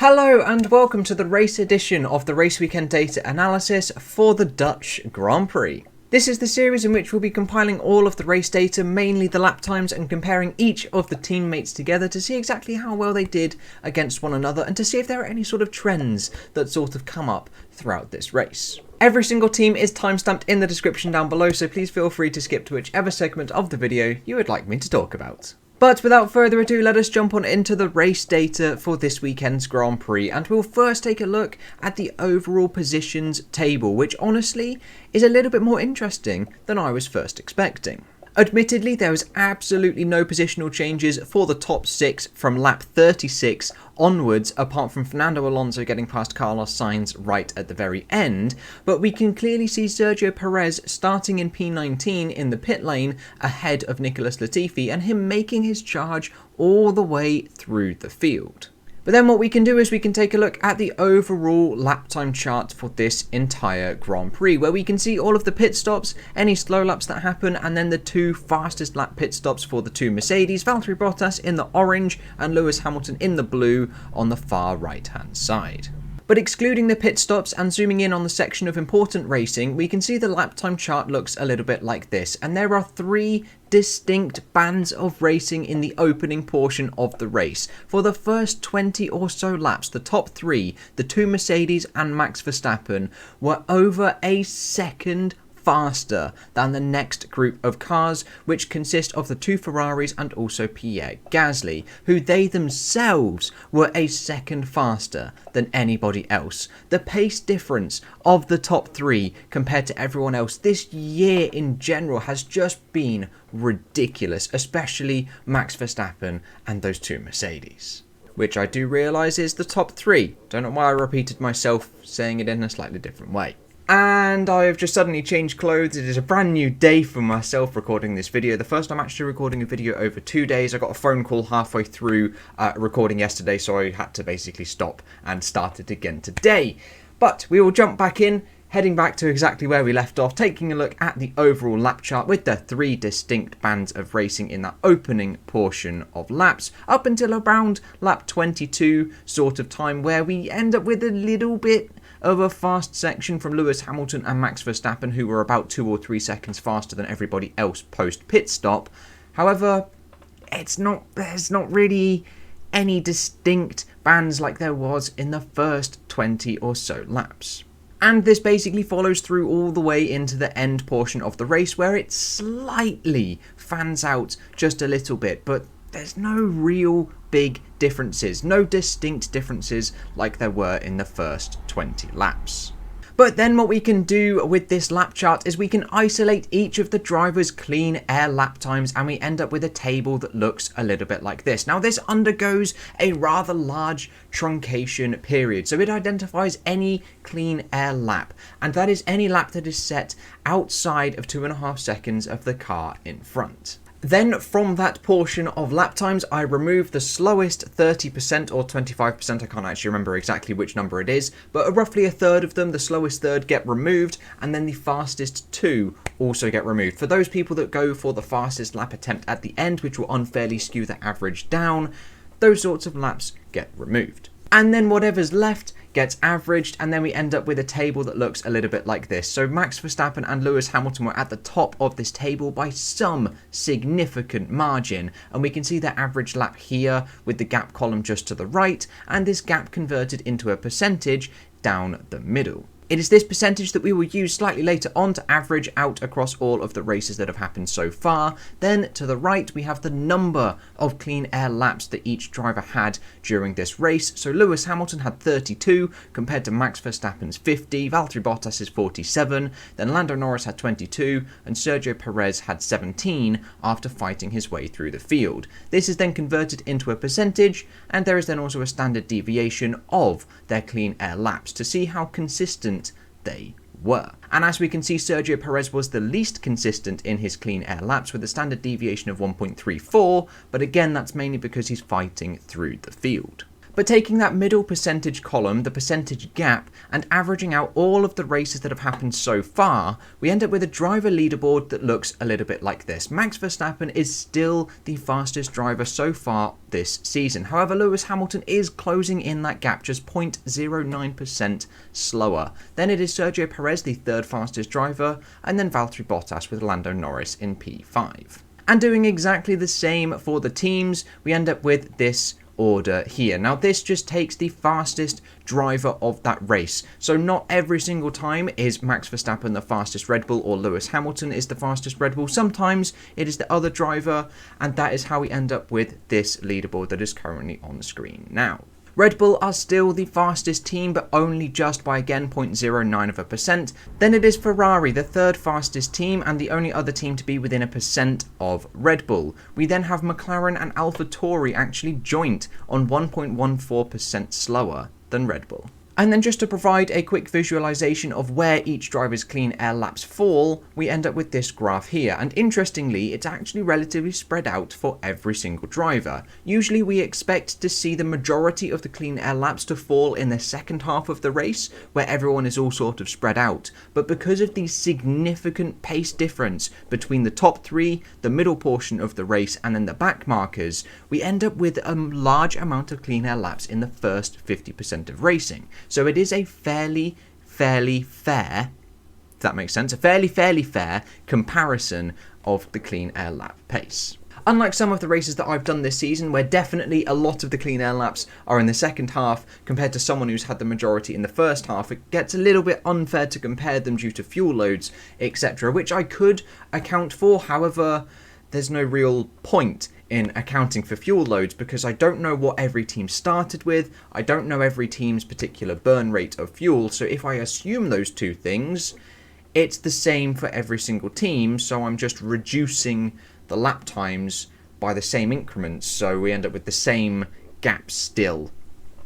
Hello and welcome to the race edition of the Race Weekend Data Analysis for the Dutch Grand Prix. This is the series in which we'll be compiling all of the race data, mainly the lap times, and comparing each of the teammates together to see exactly how well they did against one another and to see if there are any sort of trends that sort of come up throughout this race. Every single team is timestamped in the description down below, so please feel free to skip to whichever segment of the video you would like me to talk about. But without further ado, let us jump on into the race data for this weekend's Grand Prix, and we'll first take a look at the overall positions table, which honestly is a little bit more interesting than I was first expecting. Admittedly, there was absolutely no positional changes for the top 6 from lap 36 onwards, apart from Fernando Alonso getting past Carlos Sainz right at the very end, but we can clearly see Sergio Perez starting in P19 in the pit lane ahead of Nicholas Latifi and him making his charge all the way through the field. But then what we can do is we can take a look at the overall lap time chart for this entire Grand Prix, where we can see all of the pit stops, any slow laps that happen, and then the 2 fastest lap pit stops for the 2 Mercedes, Valtteri Bottas in the orange and Lewis Hamilton in the blue on the far right hand side. But excluding the pit stops and zooming in on the section of important racing, we can see the lap time chart looks a little bit like this, and there are 3 distinct bands of racing in the opening portion of the race. For the first 20 or so laps, the top 3, the 2 Mercedes and Max Verstappen, were over a second faster than the next group of cars, which consist of the 2 Ferraris and also Pierre Gasly, who they themselves were a second faster than anybody else. The pace difference of the top 3 compared to everyone else this year in general has just been ridiculous, especially Max Verstappen and those 2 Mercedes, which I do realise is the top 3. Don't know why I repeated myself saying it in a slightly different way. And I have just suddenly changed clothes. It is a brand new day for myself recording this video. The first time actually recording a video over 2 days. I got a phone call halfway through recording yesterday, so I had to basically stop and start it again today. But we will jump back in, heading back to exactly where we left off, taking a look at the overall lap chart with the 3 distinct bands of racing in that opening portion of laps, up until around lap 22 sort of time, where we end up with a little bit of a fast section from Lewis Hamilton and Max Verstappen, who were about 2 or 3 seconds faster than everybody else post pit stop. However, there's not really any distinct bands like there was in the first 20 or so laps. And this basically follows through all the way into the end portion of the race, where it slightly fans out just a little bit, but there's no real big differences, no distinct differences like there were in the first 20 laps. But then what we can do with this lap chart is we can isolate each of the drivers' clean air lap times, and we end up with a table that looks a little bit like this. Now this undergoes a rather large truncation period, so it identifies any clean air lap, and that is any lap that is set outside of 2.5 seconds of the car in front. Then from that portion of lap times, I remove the slowest 30% or 25%, I can't actually remember exactly which number it is, but roughly a third of them, the slowest third, get removed, and then the fastest 2 also get removed. For those people that go for the fastest lap attempt at the end, which will unfairly skew the average down, those sorts of laps get removed. And then whatever's left gets averaged, and then we end up with a table that looks a little bit like this. So Max Verstappen and Lewis Hamilton were at the top of this table by some significant margin, and we can see the average lap here with the gap column just to the right, and this gap converted into a percentage down the middle. It is this percentage that we will use slightly later on to average out across all of the races that have happened so far. Then to the right we have the number of clean air laps that each driver had during this race. So Lewis Hamilton had 32 compared to Max Verstappen's 50, Valtteri Bottas's 47, then Lando Norris had 22, and Sergio Perez had 17 after fighting his way through the field. This is then converted into a percentage, and there is then also a standard deviation of their clean air laps to see how consistent they were. And as we can see, Sergio Perez was the least consistent in his clean air laps with a standard deviation of 1.34, but again that's mainly because he's fighting through the field. But taking that middle percentage column, the percentage gap, and averaging out all of the races that have happened so far, we end up with a driver leaderboard that looks a little bit like this. Max Verstappen is still the fastest driver so far this season. However, Lewis Hamilton is closing in that gap, just 0.09% slower. Then it is Sergio Perez, the third fastest driver, and then Valtteri Bottas with Lando Norris in P5. And doing exactly the same for the teams, we end up with this order here. Now this just takes the fastest driver of that race. So not every single time is Max Verstappen the fastest Red Bull or Lewis Hamilton is the fastest Red Bull. Sometimes it is the other driver, and that is how we end up with this leaderboard that is currently on the screen now. Red Bull are still the fastest team, but only just by, again, 0.09%. Then it is Ferrari, the third fastest team, and the only other team to be within 1% of Red Bull. We then have McLaren and Alfa Tauri actually joint on 1.14% slower than Red Bull. And then just to provide a quick visualization of where each driver's clean air laps fall, we end up with this graph here. And interestingly, it's actually relatively spread out for every single driver. Usually we expect to see the majority of the clean air laps to fall in the second half of the race, where everyone is all sort of spread out. But because of the significant pace difference between the top three, the middle portion of the race, and then the back markers, we end up with a large amount of clean air laps in the first 50% of racing. So it is a fairly fair, if that makes sense, a fairly fair comparison of the clean air lap pace. Unlike some of the races that I've done this season, where definitely a lot of the clean air laps are in the second half compared to someone who's had the majority in the first half, it gets a little bit unfair to compare them due to fuel loads, etc., which I could account for. However, there's no real point in accounting for fuel loads because I don't know what every team started with, I don't know every team's particular burn rate of fuel, so if I assume those two things, it's the same for every single team, so I'm just reducing the lap times by the same increments, so we end up with the same gap still.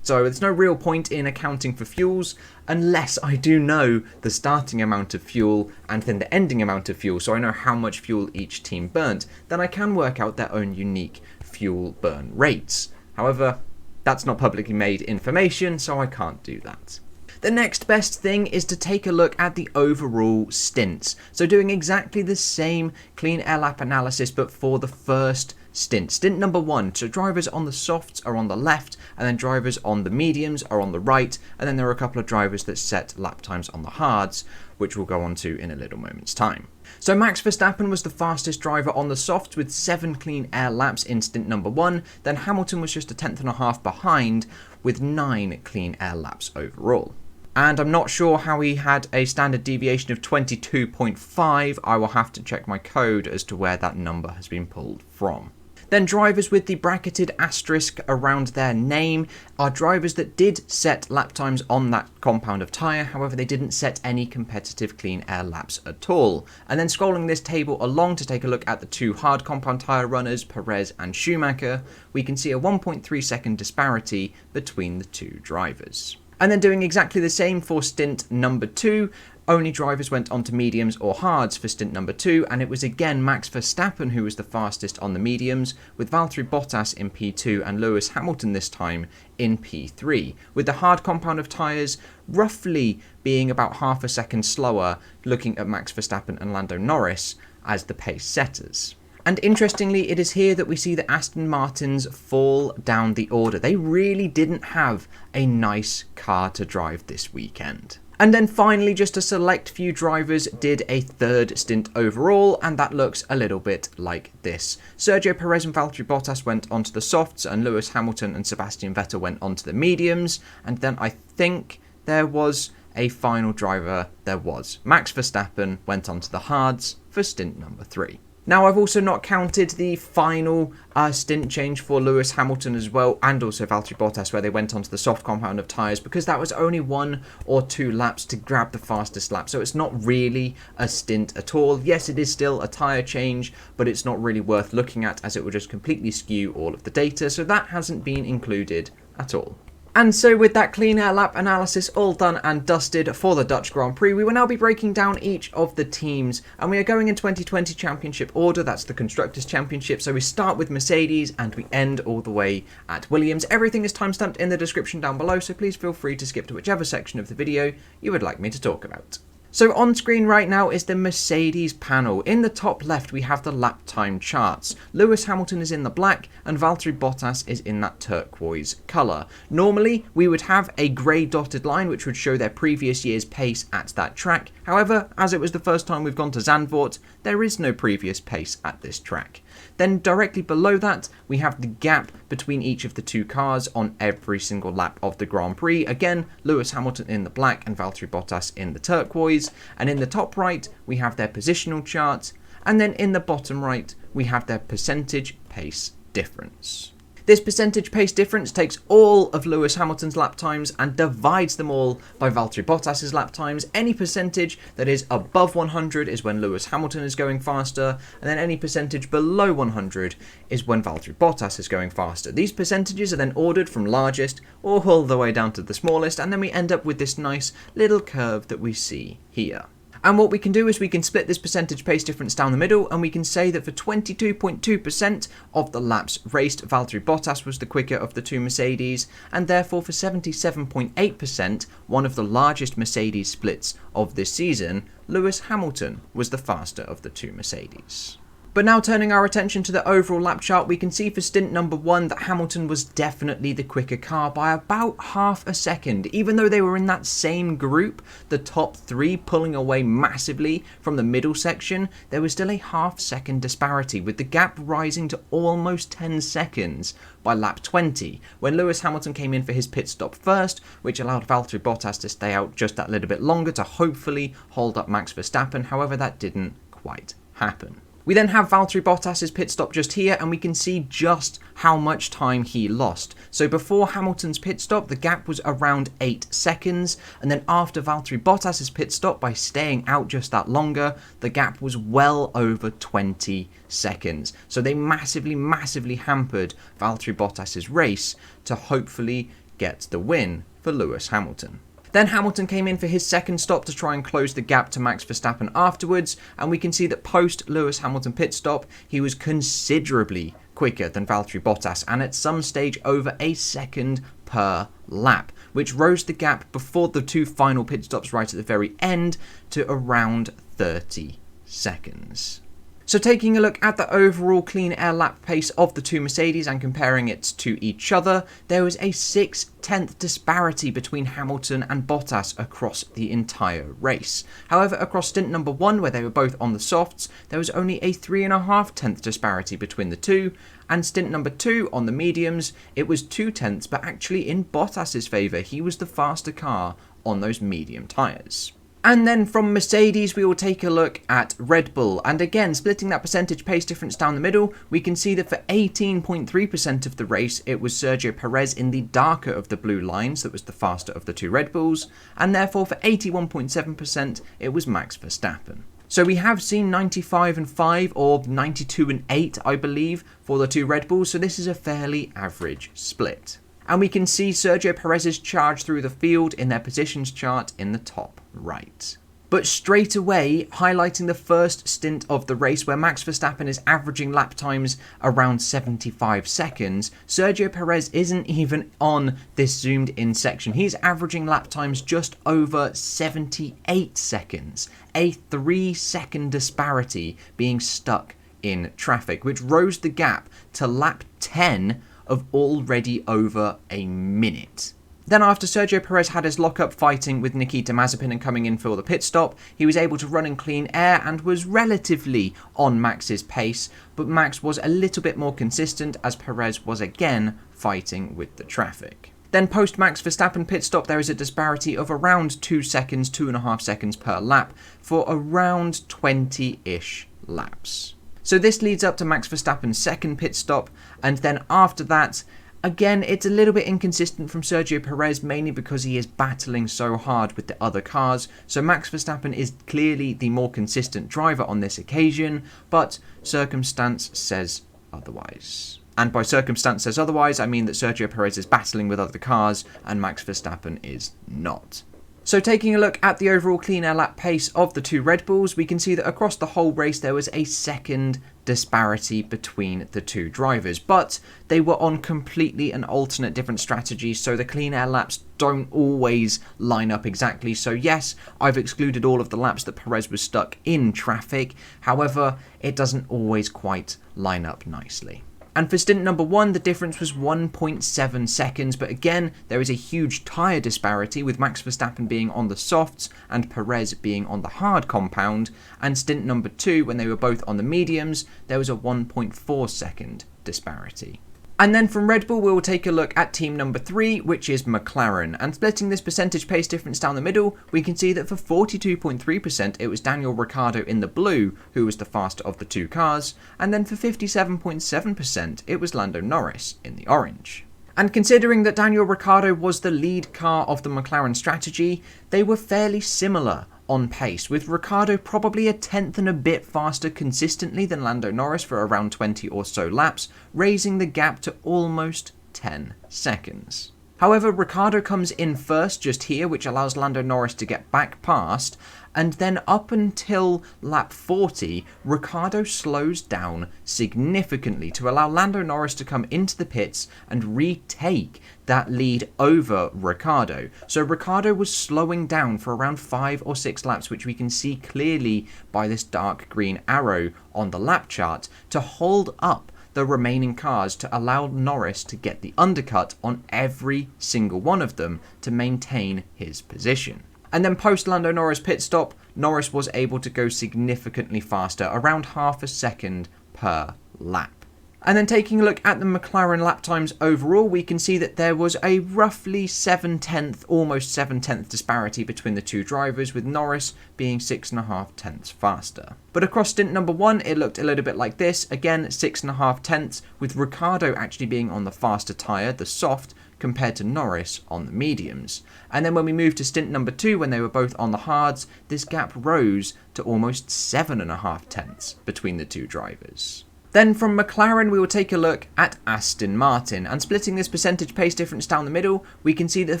So there's no real point in accounting for fuels unless I do know the starting amount of fuel and then the ending amount of fuel, so I know how much fuel each team burnt. Then I can work out their own unique fuel burn rates. However, that's not publicly made information, so I can't do that. The next best thing is to take a look at the overall stints. So doing exactly the same clean air lap analysis, but for the first stint. Stint number 1, so drivers on the softs are on the left, and then drivers on the mediums are on the right, and then there are a couple of drivers that set lap times on the hards, which we'll go on to in a little moment's time. So Max Verstappen was the fastest driver on the softs with 7 clean air laps in stint number 1, then Hamilton was just a 1/10.5 behind with 9 clean air laps overall. And I'm not sure how he had a standard deviation of 22.5, I will have to check my code as to where that number has been pulled from. Then drivers with the bracketed asterisk around their name are drivers that did set lap times on that compound of tyre, however they didn't set any competitive clean air laps at all. And then scrolling this table along to take a look at the 2 hard compound tyre runners, Perez and Schumacher, we can see a 1.3 second disparity between the 2 drivers. And then doing exactly the same for stint number 2, only drivers went on to mediums or hards for stint number 2, and it was again Max Verstappen who was the fastest on the mediums, with Valtteri Bottas in P2 and Lewis Hamilton this time in P3, with the hard compound of tyres roughly being about half a second slower, looking at Max Verstappen and Lando Norris as the pace setters. And interestingly, it is here that we see the Aston Martins fall down the order. They really didn't have a nice car to drive this weekend. And then finally, just a select few drivers did a 3rd stint overall, and that looks a little bit like this. Sergio Perez and Valtteri Bottas went onto the softs, and Lewis Hamilton and Sebastian Vettel went onto the mediums, and then I think there was a final driver. There was. Max Verstappen went onto the hards for stint number 3. Now, I've also not counted the final stint change for Lewis Hamilton as well, and also Valtteri Bottas, where they went onto the soft compound of tyres, because that was only 1 or 2 laps to grab the fastest lap, so it's not really a stint at all. Yes, it is still a tyre change, but it's not really worth looking at, as it would just completely skew all of the data, so that hasn't been included at all. And so with that clean air lap analysis all done and dusted for the Dutch Grand Prix, we will now be breaking down each of the teams, and we are going in 2020 championship order. That's the Constructors' Championship, so we start with Mercedes and we end all the way at Williams. Everything is timestamped in the description down below, so please feel free to skip to whichever section of the video you would like me to talk about. So on screen right now is the Mercedes panel. In the top left we have the lap time charts. Lewis Hamilton is in the black and Valtteri Bottas is in that turquoise colour. Normally we would have a grey dotted line which would show their previous year's pace at that track. However, as it was the first time we've gone to Zandvoort, there is no previous pace at this track. Then directly below that we have the gap between each of the two cars on every single lap of the Grand Prix. Again, Lewis Hamilton in the black and Valtteri Bottas in the turquoise. And in the top right we have their positional chart, and then in the bottom right we have their percentage pace difference. This percentage pace difference takes all of Lewis Hamilton's lap times and divides them all by Valtteri Bottas's lap times. Any percentage that is above 100 is when Lewis Hamilton is going faster, and then any percentage below 100 is when Valtteri Bottas is going faster. These percentages are then ordered from largest all the way down to the smallest, and then we end up with this nice little curve that we see here. And what we can do is we can split this percentage pace difference down the middle, and we can say that for 22.2% of the laps raced, Valtteri Bottas was the quicker of the two Mercedes, and therefore for 77.8%, one of the largest Mercedes splits of this season, Lewis Hamilton was the faster of the two Mercedes. But now turning our attention to the overall lap chart, we can see for stint number 1 that Hamilton was definitely the quicker car by about half a second. Even though they were in that same group, the top 3 pulling away massively from the middle section, there was still a half-second disparity, with the gap rising to almost 10 seconds by lap 20, when Lewis Hamilton came in for his pit stop first, which allowed Valtteri Bottas to stay out just that little bit longer to hopefully hold up Max Verstappen. However, that didn't quite happen. We then have Valtteri Bottas's pit stop just here, and we can see just how much time he lost. So before Hamilton's pit stop, the gap was around 8 seconds, and then after Valtteri Bottas's pit stop, by staying out just that longer, the gap was well over 20 seconds. So they massively hampered Valtteri Bottas's race to hopefully get the win for Lewis Hamilton. Then Hamilton came in for his second stop to try and close the gap to Max Verstappen afterwards, and we can see that post Lewis Hamilton pit stop, he was considerably quicker than Valtteri Bottas, and at some stage over a second per lap, which rose the gap before the two final pit stops right at the very end to around 30 seconds. So taking a look at the overall clean air lap pace of the two Mercedes and comparing it to each other, there was a 6/10 disparity between Hamilton and Bottas across the entire race. However, across stint number 1, where they were both on the softs, there was only a 3.5 disparity between the two, and stint number 2 on the mediums, it was 0.2, but actually in Bottas's favour. He was the faster car on those medium tyres. And then from Mercedes, we will take a look at Red Bull. And again, splitting that percentage pace difference down the middle, we can see that for 18.3% of the race, it was Sergio Perez in the darker of the blue lines that was the faster of the two Red Bulls. And therefore, for 81.7%, it was Max Verstappen. So we have seen 95-5 or 92-8, I believe, for the two Red Bulls. So this is a fairly average split. And we can see Sergio Perez's charge through the field in their positions chart in the top right. But straight away, highlighting the first stint of the race where Max Verstappen is averaging lap times around 75 seconds, Sergio Perez isn't even on this zoomed in section. He's averaging lap times just over 78 seconds, a 3-second disparity being stuck in traffic, which rose the gap to lap 10 of already over a minute. Then after Sergio Perez had his lock-up fighting with Nikita Mazepin and coming in for the pit stop, he was able to run in clean air and was relatively on Max's pace, but Max was a little bit more consistent as Perez was again fighting with the traffic. Then post Max Verstappen pit stop, there is a disparity of around 2 seconds, 2.5 seconds per lap for around 20-ish laps. So this leads up to Max Verstappen's second pit stop, and then after that, again, it's a little bit inconsistent from Sergio Perez, mainly because he is battling so hard with the other cars. So Max Verstappen is clearly the more consistent driver on this occasion, but circumstance says otherwise. And by circumstance says otherwise, I mean that Sergio Perez is battling with other cars and Max Verstappen is not. So taking a look at the overall clean air lap pace of the two Red Bulls, we can see that across the whole race there was a second disparity between the two drivers, but they were on completely and alternate different strategies, so the clean air laps don't always line up exactly. So yes, I've excluded all of the laps that Perez was stuck in traffic, however, it doesn't always quite line up nicely. And for stint number 1, the difference was 1.7 seconds, but again, there is a huge tyre disparity, with Max Verstappen being on the softs and Perez being on the hard compound, and stint number 2, when they were both on the mediums, there was a 1.4 second disparity. And then from Red Bull, we'll take a look at team number 3, which is McLaren. And splitting this percentage pace difference down the middle, we can see that for 42.3%, it was Daniel Ricciardo in the blue who was the faster of the two cars. And then for 57.7%, it was Lando Norris in the orange. And considering that Daniel Ricciardo was the lead car of the McLaren strategy, they were fairly similar on pace, with Ricciardo probably a tenth and a bit faster consistently than Lando Norris for around 20 or so laps, raising the gap to almost 10 seconds. However, Ricciardo comes in first just here, which allows Lando Norris to get back past, and then up until lap 40, Ricciardo slows down significantly to allow Lando Norris to come into the pits and retake that lead over Ricciardo. So Ricciardo was slowing down for around 5 or 6 laps, which we can see clearly by this dark green arrow on the lap chart, to hold up the remaining cars to allow Norris to get the undercut on every single one of them to maintain his position. And then post Lando Norris pit stop, Norris was able to go significantly faster, around half a second per lap. And then taking a look at the McLaren lap times overall, we can see that there was a roughly 7/10, almost 7/10 disparity between the two drivers, with Norris being 6.5 tenths faster. But across stint number 1, it looked a little bit like this. Again, 6.5 tenths, with Ricciardo actually being on the faster tyre, the soft, compared to Norris on the mediums. And then when we moved to stint number 2, when they were both on the hards, this gap rose to almost 7.5 tenths between the two drivers. Then from McLaren, we will take a look at Aston Martin, and splitting this percentage pace difference down the middle, we can see that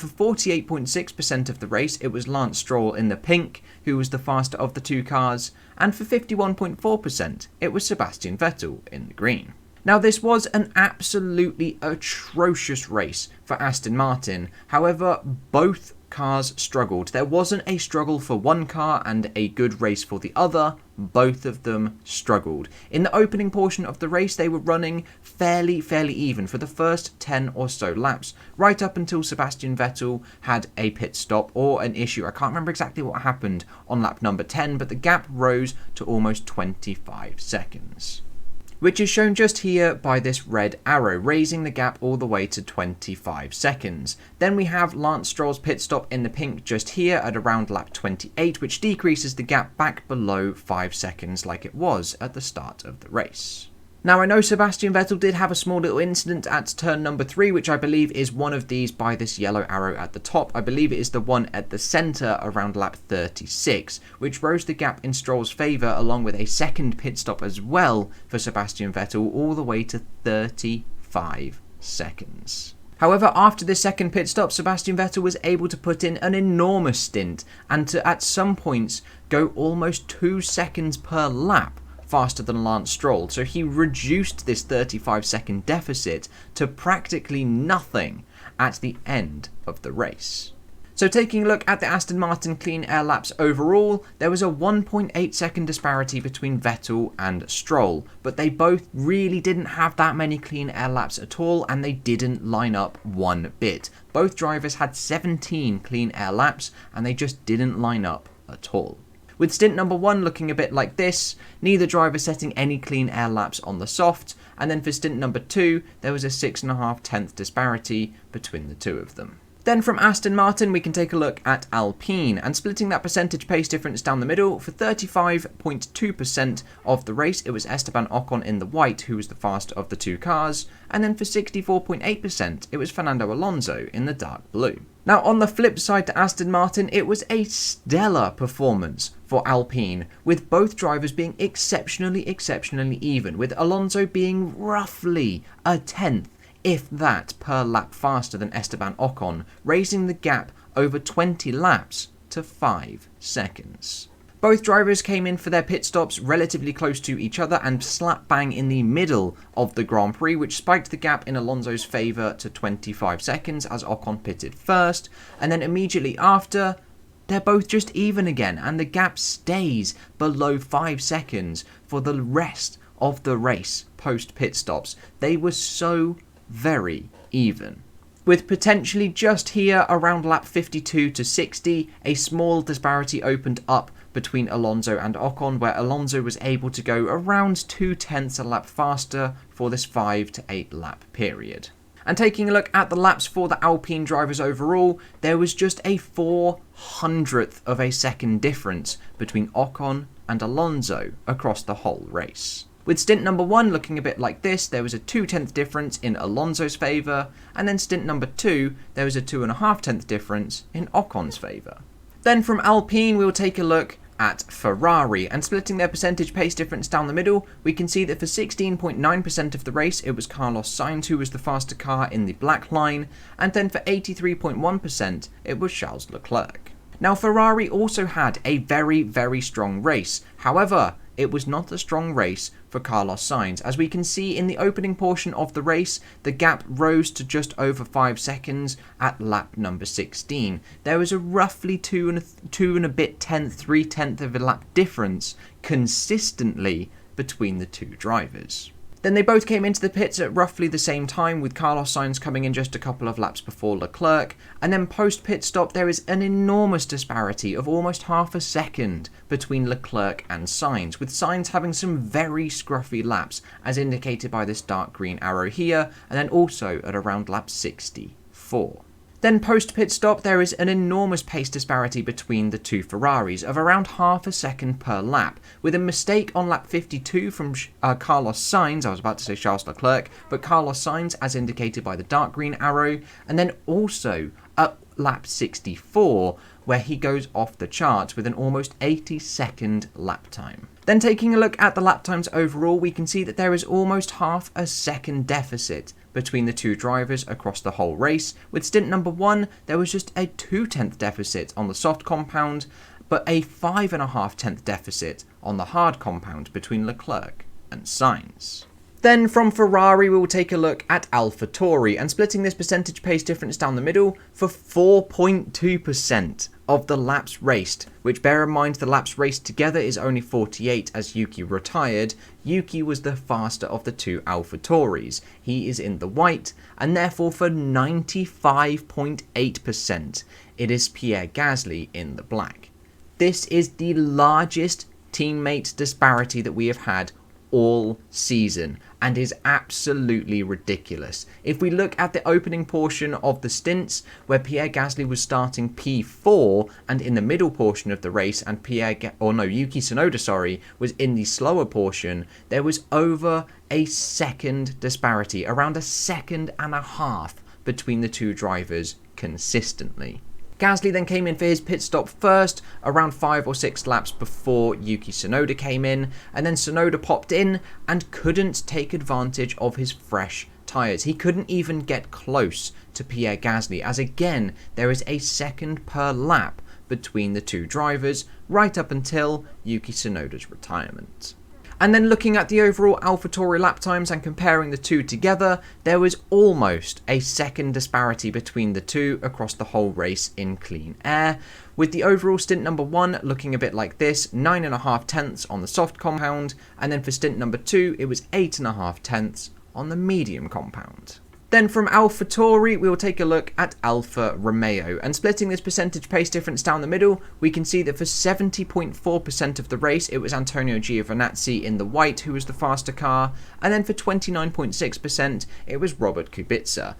for 48.6% of the race, it was Lance Stroll in the pink who was the faster of the two cars, and for 51.4%, it was Sebastian Vettel in the green. Now, this was an absolutely atrocious race for Aston Martin. However, both cars struggled. There wasn't a struggle for one car and a good race for the other. Both of them struggled. In the opening portion of the race, they were running fairly even for the first 10 or so laps, right up until Sebastian Vettel had a pit stop or an issue. I can't remember exactly what happened on lap number 10, but the gap rose to almost 25 seconds. Which is shown just here by this red arrow, raising the gap all the way to 25 seconds. Then we have Lance Stroll's pit stop in the pink just here at around lap 28, which decreases the gap back below 5 seconds like it was at the start of the race. Now, I know Sebastian Vettel did have a small little incident at turn number 3, which I believe is one of these by this yellow arrow at the top. I believe it is the one at the centre around lap 36, which rose the gap in Stroll's favour, along with a second pit stop as well for Sebastian Vettel, all the way to 35 seconds. However, after this second pit stop, Sebastian Vettel was able to put in an enormous stint and to at some points go almost 2 seconds per lap faster than Lance Stroll, so he reduced this 35-second deficit to practically nothing at the end of the race. So taking a look at the Aston Martin clean air laps overall, there was a 1.8 second disparity between Vettel and Stroll, but they both really didn't have that many clean air laps at all, and they didn't line up one bit. Both drivers had 17 clean air laps, and they just didn't line up at all. With stint number 1 looking a bit like this, neither driver setting any clean air laps on the soft, and then for stint number 2, there was a 6.5 tenth disparity between the two of them. Then from Aston Martin, we can take a look at Alpine, and splitting that percentage pace difference down the middle, for 35.2% of the race, it was Esteban Ocon in the white who was the faster of the two cars, and then for 64.8%, it was Fernando Alonso in the dark blue. Now, on the flip side to Aston Martin, it was a stellar performance for Alpine, with both drivers being exceptionally even, with Alonso being roughly a tenth, if that, per lap faster than Esteban Ocon, raising the gap over 20 laps to 5 seconds. Both drivers came in for their pit stops relatively close to each other and slap bang in the middle of the Grand Prix, which spiked the gap in Alonso's favour to 25 seconds as Ocon pitted first, and then immediately after, they're both just even again, and the gap stays below 5 seconds for the rest of the race post pit stops. They were so very even, with potentially just here around lap 52 to 60, a small disparity opened up between Alonso and Ocon, where Alonso was able to go around 2/10 a lap faster for this 5 to 8 lap period. And taking a look at the laps for the Alpine drivers overall, there was just a 400th of a second difference between Ocon and Alonso across the whole race. With stint number 1 looking a bit like this, there was a 2/10 difference in Alonso's favour, and then stint number 2, there was a 2.5 difference in Ocon's favour. Then from Alpine, we'll take a look at Ferrari, and splitting their percentage pace difference down the middle, we can see that for 16.9% of the race, it was Carlos Sainz who was the faster car in the black line, and then for 83.1%, it was Charles Leclerc. Now, Ferrari also had a very strong race. However, it was not a strong race for Carlos Sainz. As we can see in the opening portion of the race, the gap rose to just over 5 seconds at lap number 16. There was a roughly 3 tenth of a lap difference consistently between the two drivers. Then they both came into the pits at roughly the same time, with Carlos Sainz coming in just a couple of laps before Leclerc, and then post pit stop there is an enormous disparity of almost half a second between Leclerc and Sainz, with Sainz having some very scruffy laps as indicated by this dark green arrow here, and then also at around lap 64. Then post pit stop there is an enormous pace disparity between the two Ferraris of around half a second per lap, with a mistake on lap 52 from Carlos Sainz, I was about to say Charles Leclerc, but Carlos Sainz as indicated by the dark green arrow, and then also at lap 64 where he goes off the charts with an almost 80-second lap time. Then taking a look at the lap times overall, we can see that there is almost half a second deficit between the two drivers across the whole race. With stint number 1, there was just a 2/10 deficit on the soft compound, but a 5.5 deficit on the hard compound between Leclerc and Sainz. Then from Ferrari, we will take a look at Alfa Tauri, and splitting this percentage pace difference down the middle, for 4.2% of the laps raced, which bear in mind the laps raced together is only 48 as Yuki retired. Yuki was the faster of the two Alfa Tauris. He is in the white, and therefore for 95.8%, it is Pierre Gasly in the black. This is the largest teammate disparity that we have had all season, and is absolutely ridiculous. If we look at the opening portion of the stints, where Pierre Gasly was starting P4 and in the middle portion of the race, and Yuki Tsunoda, was in the slower portion, there was over a second disparity, around a second and a half between the two drivers consistently. Gasly then came in for his pit stop first, around 5 or 6 laps before Yuki Tsunoda came in, and then Tsunoda popped in and couldn't take advantage of his fresh tyres. He couldn't even get close to Pierre Gasly, as again, there is a second per lap between the two drivers, right up until Yuki Tsunoda's retirement. And then looking at the overall AlphaTauri lap times and comparing the two together, there was almost a second disparity between the two across the whole race in clean air, with the overall stint number 1 looking a bit like this, 9.5 tenths on the soft compound, and then for stint number 2 it was 8.5 tenths on the medium compound. Then from AlphaTauri, we will take a look at Alfa Romeo, and splitting this percentage pace difference down the middle, we can see that for 70.4% of the race, it was Antonio Giovinazzi in the white who was the faster car, and then for 29.6%, it was Robert Kubica.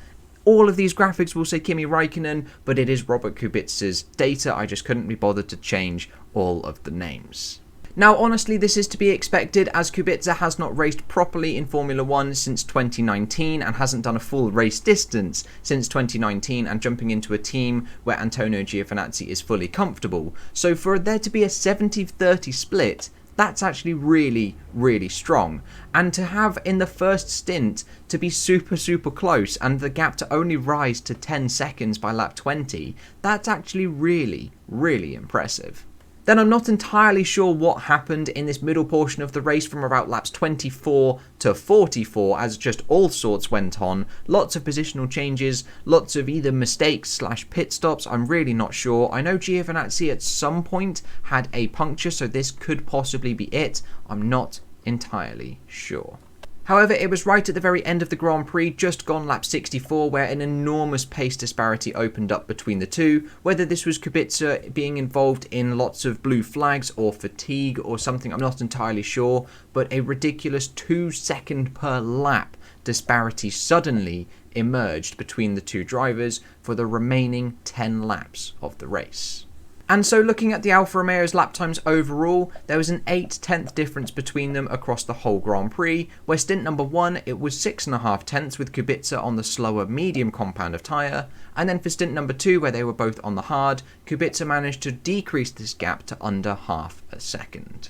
All of these graphics will say Kimi Räikkönen, but it is Robert Kubica's data. I just couldn't be bothered to change all of the names. Now honestly this is to be expected, as Kubica has not raced properly in Formula 1 since 2019 and hasn't done a full race distance since 2019, and jumping into a team where Antonio Giovinazzi is fully comfortable. So for there to be a 70-30 split, that's actually really, really strong. And to have in the first stint to be super close and the gap to only rise to 10 seconds by lap 20, that's actually really, really impressive. Then I'm not entirely sure what happened in this middle portion of the race from about laps 24 to 44, as just all sorts went on. Lots of positional changes, lots of either mistakes / pit stops, I'm really not sure. I know Giovinazzi at some point had a puncture, so this could possibly be it. I'm not entirely sure. However, it was right at the very end of the Grand Prix, just gone lap 64, where an enormous pace disparity opened up between the two. Whether this was Kubica being involved in lots of blue flags or fatigue or something, I'm not entirely sure, but a ridiculous 2 second per lap disparity suddenly emerged between the two drivers for the remaining 10 laps of the race. And so looking at the Alfa Romeo's lap times overall, there was an 8/10 difference between them across the whole Grand Prix, where stint number 1 it was 6.5 tenths with Kubica on the slower medium compound of tyre, and then for stint number 2 where they were both on the hard, Kubica managed to decrease this gap to under half a second.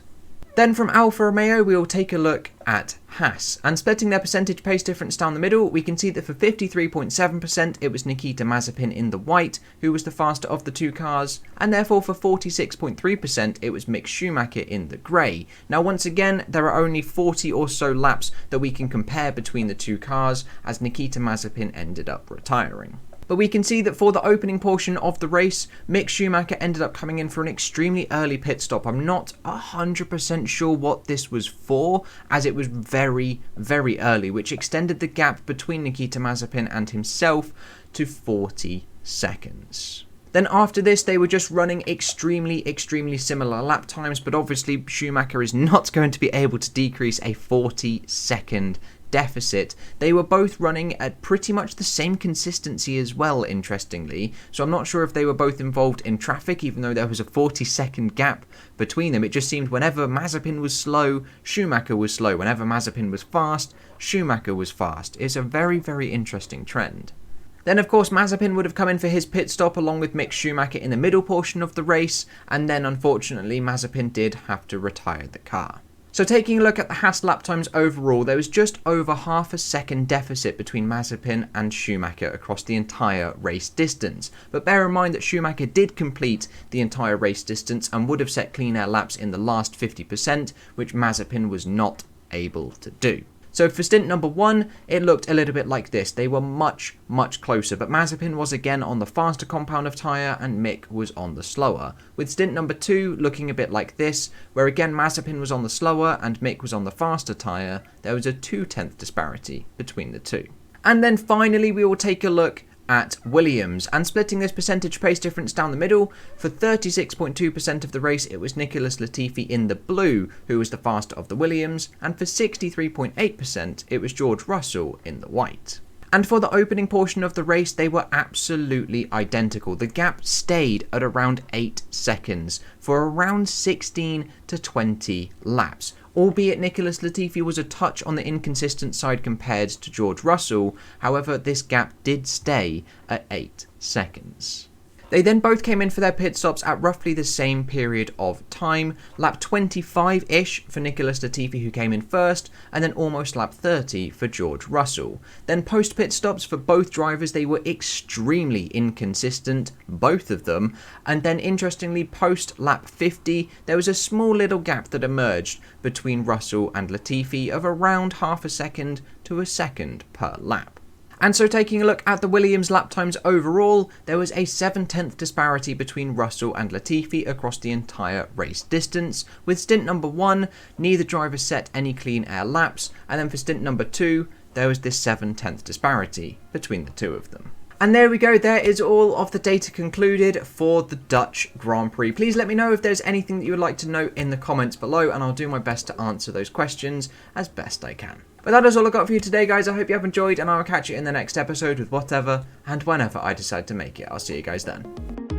Then from Alfa Romeo we will take a look at Haas, and splitting their percentage pace difference down the middle, we can see that for 53.7% it was Nikita Mazepin in the white who was the faster of the two cars, and therefore for 46.3% it was Mick Schumacher in the grey. Now once again there are only 40 or so laps that we can compare between the two cars, as Nikita Mazepin ended up retiring. But we can see that for the opening portion of the race, Mick Schumacher ended up coming in for an extremely early pit stop. I'm not 100% sure what this was for, as it was very, very early, which extended the gap between Nikita Mazepin and himself to 40 seconds. Then after this, they were just running extremely similar lap times, but obviously Schumacher is not going to be able to decrease a 40-second deficit. They were both running at pretty much the same consistency as well, interestingly, so I'm not sure if they were both involved in traffic, even though there was a 40-second gap between them. It just seemed whenever Mazepin was slow, Schumacher was slow. Whenever Mazepin was fast, Schumacher was fast. It's a very, very interesting trend. Then of course Mazepin would have come in for his pit stop along with Mick Schumacher in the middle portion of the race, and then unfortunately Mazepin did have to retire the car. So taking a look at the Haas lap times overall, there was just over half a second deficit between Mazepin and Schumacher across the entire race distance. But bear in mind that Schumacher did complete the entire race distance and would have set clean air laps in the last 50%, which Mazepin was not able to do. So for stint number 1, it looked a little bit like this. They were much closer, but Mazepin was again on the faster compound of tyre and Mick was on the slower. With stint number 2 looking a bit like this, where again Mazepin was on the slower and Mick was on the faster tyre, there was a 2/10 disparity between the two. And then finally we will take a look at Williams, and splitting this percentage pace difference down the middle, for 36.2% of the race it was Nicholas Latifi in the blue who was the faster of the Williams, and for 63.8% it was George Russell in the white. And for the opening portion of the race, they were absolutely identical. The gap stayed at around 8 seconds for around 16 to 20 laps. Albeit Nicholas Latifi was a touch on the inconsistent side compared to George Russell, however this gap did stay at 8 seconds. They then both came in for their pit stops at roughly the same period of time, lap 25-ish for Nicholas Latifi who came in first, and then almost lap 30 for George Russell. Then post pit stops for both drivers, they were extremely inconsistent, both of them, and then interestingly post lap 50 there was a small little gap that emerged between Russell and Latifi of around half a second to a second per lap. And so taking a look at the Williams lap times overall, there was a 7/10 disparity between Russell and Latifi across the entire race distance. With stint number 1, neither driver set any clean air laps, and then for stint number 2, there was this 7/10 disparity between the two of them. And there we go, there is all of the data concluded for the Dutch Grand Prix. Please let me know if there's anything that you would like to know in the comments below, and I'll do my best to answer those questions as best I can. But that is all I got for you today, guys. I hope you have enjoyed, and I will catch you in the next episode with whatever and whenever I decide to make it. I'll see you guys then.